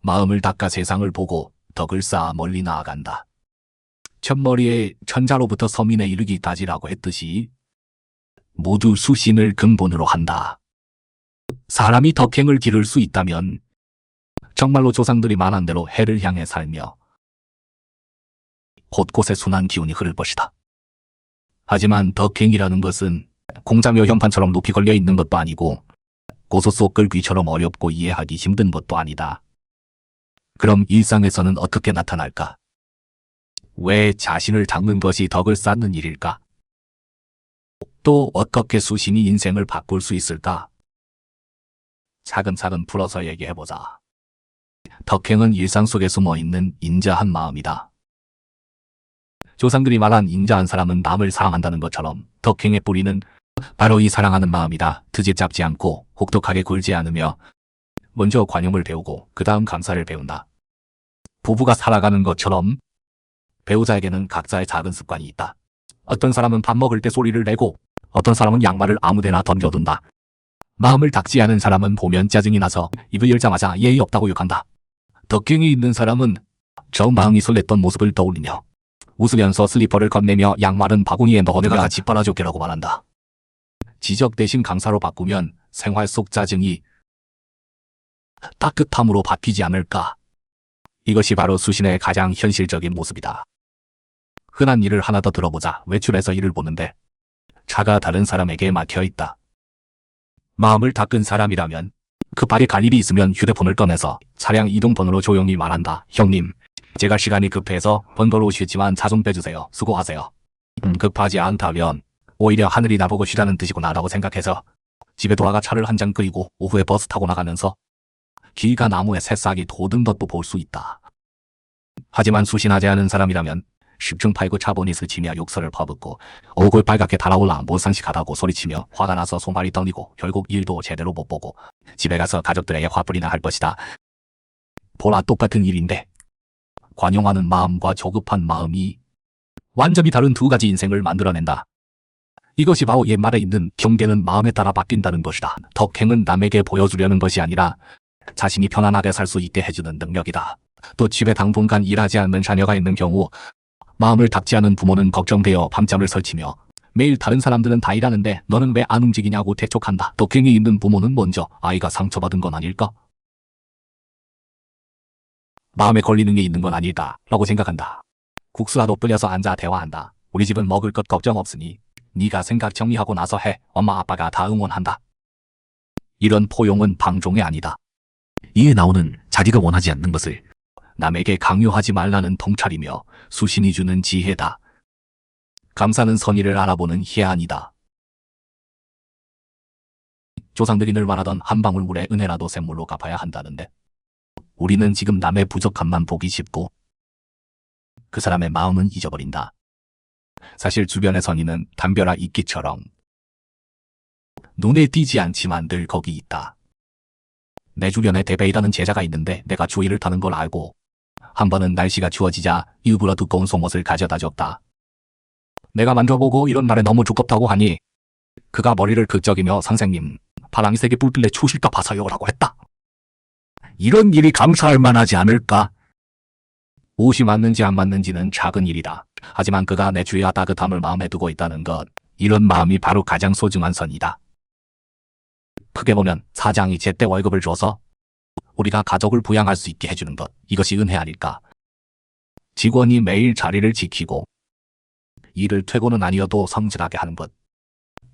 마음을 닦아 세상을 보고 덕을 쌓아 멀리 나아간다. 첫머리에 천자로부터 서민에 이르기까지라고 했듯이 모두 수신을 근본으로 한다. 사람이 덕행을 기를 수 있다면 정말로 조상들이 말한 대로 해를 향해 살며 곳곳에 순한 기운이 흐를 것이다. 하지만 덕행이라는 것은 공자묘 현판처럼 높이 걸려 있는 것도 아니고 고소 속 글귀처럼 어렵고 이해하기 힘든 것도 아니다. 그럼 일상에서는 어떻게 나타날까? 왜 자신을 닦는 것이 덕을 쌓는 일일까? 또 어떻게 수신이 인생을 바꿀 수 있을까? 차근차근 풀어서 얘기해보자. 덕행은 일상 속에 숨어있는 인자한 마음이다. 조상들이 말한 인자한 사람은 남을 사랑한다는 것처럼 덕행의 뿌리는 바로 이 사랑하는 마음이다. 트집 잡지 않고 혹독하게 굴지 않으며 먼저 관용을 배우고 그 다음 감사를 배운다. 부부가 살아가는 것처럼 배우자에게는 각자의 작은 습관이 있다. 어떤 사람은 밥 먹을 때 소리를 내고 어떤 사람은 양말을 아무데나 던져둔다. 마음을 닦지 않은 사람은 보면 짜증이 나서 입을 열자마자 예의 없다고 욕한다. 덕행이 있는 사람은 저 마음이 설렜던 모습을 떠올리며 웃으면서 슬리퍼를 건네며 양말은 바구니에 넣어 내가 같이 빨아줄게라고 말한다. 지적 대신 감사로 바꾸면 생활 속 짜증이 따뜻함으로 바뀌지 않을까? 이것이 바로 수신의 가장 현실적인 모습이다. 흔한 일을 하나 더 들어보자. 외출해서 일을 보는데 차가 다른 사람에게 막혀있다. 마음을 닦은 사람이라면 급하게 갈 일이 있으면 휴대폰을 꺼내서 차량 이동번호로 조용히 말한다. 형님, 제가 시간이 급해서 번거로우시겠지만 차 좀 빼주세요. 수고하세요. 급하지 않다면 오히려 하늘이 나보고 쉬라는 뜻이구나 라고 생각해서 집에 돌아가 차를 한 잔 끓이고 오후에 버스 타고 나가면서 길가 나무에 새싹이 돋은 것도 볼 수 있다. 하지만 수신하지 않은 사람이라면 10층 팔고 차보닛을 치며 욕설을 퍼붓고 얼굴 빨갛게 달아올라 못상식하다고 소리치며 화가 나서 손발이 떨리고 결국 일도 제대로 못 보고 집에 가서 가족들에게 화풀이나 할 것이다. 보라, 똑같은 일인데 관용하는 마음과 조급한 마음이 완전히 다른 두 가지 인생을 만들어낸다. 이것이 바로 옛말에 있는 경계는 마음에 따라 바뀐다는 것이다. 덕행은 남에게 보여주려는 것이 아니라 자신이 편안하게 살 수 있게 해주는 능력이다. 또 집에 당분간 일하지 않는 자녀가 있는 경우 마음을 닦지 않은 부모는 걱정되어 밤잠을 설치며 매일 다른 사람들은 다 일하는데 너는 왜 안 움직이냐고 대촉한다. 덕행이 있는 부모는 먼저 아이가 상처받은 건 아닐까? 마음에 걸리는 게 있는 건 아닐까? 라고 생각한다. 국수라도 끓여서 앉아 대화한다. 우리 집은 먹을 것 걱정 없으니 네가 생각 정리하고 나서 해. 엄마 아빠가 다 응원한다. 이런 포용은 방종이 아니다. 이에 나오는 자기가 원하지 않는 것을 남에게 강요하지 말라는 통찰이며 수신이 주는 지혜다. 감사는 선의를 알아보는 희한이다. 조상들이 늘 말하던 한 방울 물의 은혜라도 샘물로 갚아야 한다는데 우리는 지금 남의 부족함만 보기 쉽고 그 사람의 마음은 잊어버린다. 사실 주변의 선의는 담벼라 이끼처럼 눈에 띄지 않지만 늘 거기 있다. 내 주변에 대배이라는 제자가 있는데 내가 주위를 타는 걸 알고 한 번은 날씨가 추워지자 일부러 두꺼운 속옷을 가져다 줬다. 내가 만져보고 이런 날에 너무 두껍다고 하니 그가 머리를 극적이며 선생님, 바람이 세게 불길래 추우실까 봐서요 라고 했다. 이런 일이 감사할 만하지 않을까? 옷이 맞는지 안 맞는지는 작은 일이다. 하지만 그가 내 주위와 따뜻함을 마음에 두고 있다는 것, 이런 마음이 바로 가장 소중한 선이다. 크게 보면 사장이 제때 월급을 줘서 우리가 가족을 부양할 수 있게 해주는 것, 이것이 은혜 아닐까? 직원이 매일 자리를 지키고 일을 퇴고는 아니어도 성실하게 하는 것,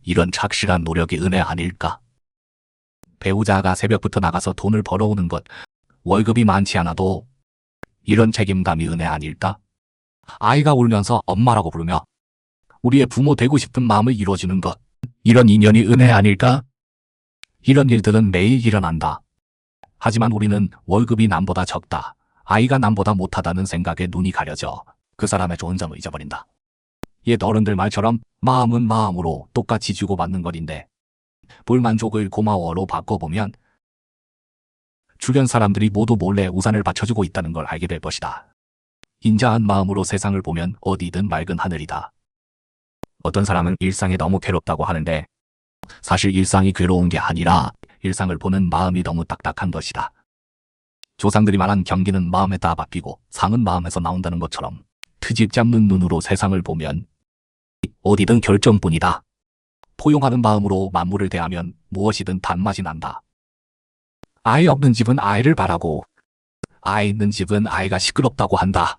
이런 착실한 노력이 은혜 아닐까? 배우자가 새벽부터 나가서 돈을 벌어오는 것, 월급이 많지 않아도 이런 책임감이 은혜 아닐까? 아이가 울면서 엄마라고 부르며 우리의 부모 되고 싶은 마음을 이루어주는 것, 이런 인연이 은혜 아닐까? 이런 일들은 매일 일어난다. 하지만 우리는 월급이 남보다 적다, 아이가 남보다 못하다는 생각에 눈이 가려져 그 사람의 좋은 점을 잊어버린다. 옛 어른들 말처럼 마음은 마음으로 똑같이 주고받는 것인데 불만족을 고마워로 바꿔보면 주변 사람들이 모두 몰래 우산을 받쳐주고 있다는 걸 알게 될 것이다. 인자한 마음으로 세상을 보면 어디든 맑은 하늘이다. 어떤 사람은 일상이 너무 괴롭다고 하는데 사실 일상이 괴로운 게 아니라 일상을 보는 마음이 너무 딱딱한 것이다. 조상들이 말한 경기는 마음에 따라 바뀌고 상은 마음에서 나온다는 것처럼 트집 잡는 눈으로 세상을 보면 어디든 결정뿐이다. 포용하는 마음으로 만물을 대하면 무엇이든 단맛이 난다. 아이 없는 집은 아이를 바라고 아이 있는 집은 아이가 시끄럽다고 한다.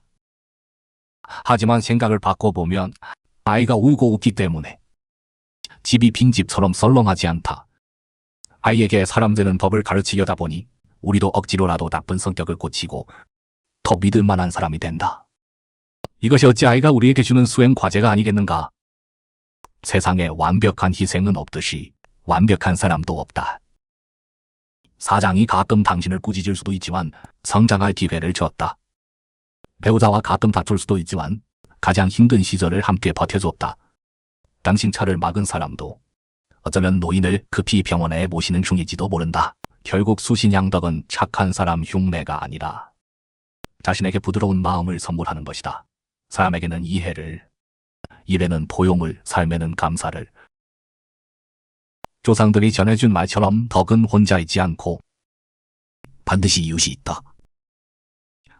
하지만 생각을 바꿔보면 아이가 울고 웃기 때문에 집이 빈집처럼 썰렁하지 않다. 아이에게 사람들은 법을 가르치려다 보니 우리도 억지로라도 나쁜 성격을 고치고 더 믿을 만한 사람이 된다. 이것이 어찌 아이가 우리에게 주는 수행 과제가 아니겠는가? 세상에 완벽한 희생은 없듯이 완벽한 사람도 없다. 사장이 가끔 당신을 꾸짖을 수도 있지만 성장할 기회를 줬다. 배우자와 가끔 다툴 수도 있지만 가장 힘든 시절을 함께 버텨줬다. 당신 차를 막은 사람도 어쩌면 노인을 급히 병원에 모시는 중일지도 모른다. 결국 수신양덕은 착한 사람 흉내가 아니라 자신에게 부드러운 마음을 선물하는 것이다. 사람에게는 이해를, 일에는 포용을, 삶에는 감사를. 조상들이 전해준 말처럼 덕은 혼자 있지 않고 반드시 이웃이 있다.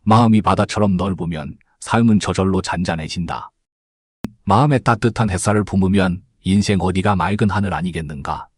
마음이 바다처럼 넓으면 삶은 저절로 잔잔해진다. 마음에 따뜻한 햇살을 품으면 인생 어디가 맑은 하늘 아니겠는가?